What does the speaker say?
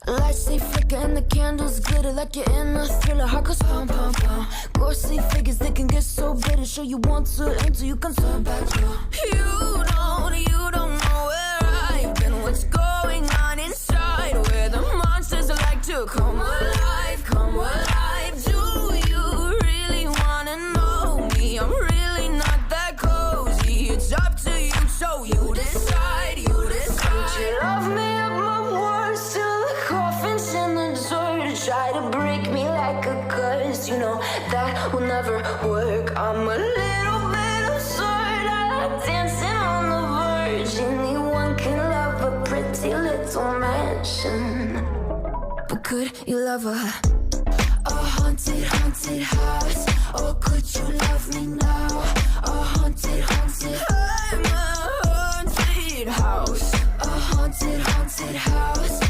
Lights they flicker and the candles glitter like you're in a thriller. Heart goes pum pum pum. Ghostly figures they can get so bitter. Sure you want to enter, you can turn back. You don't know where I've been. What's going on inside? Where the monsters like to come alive, come alive. Do you really wanna know me? I'm really not that cozy. It's up to you, so you decide, you decide. Would you love me up my words till the coffin's in the dirt? Try to break me like a curse, you know that will never work. I'm a little bit absurd. I like dancing on the verge. Anyone can love a pretty little mansion, but could you love a haunted, haunted house? Or could you love me now? A haunted, haunted. I'm a haunted house. A haunted, haunted house.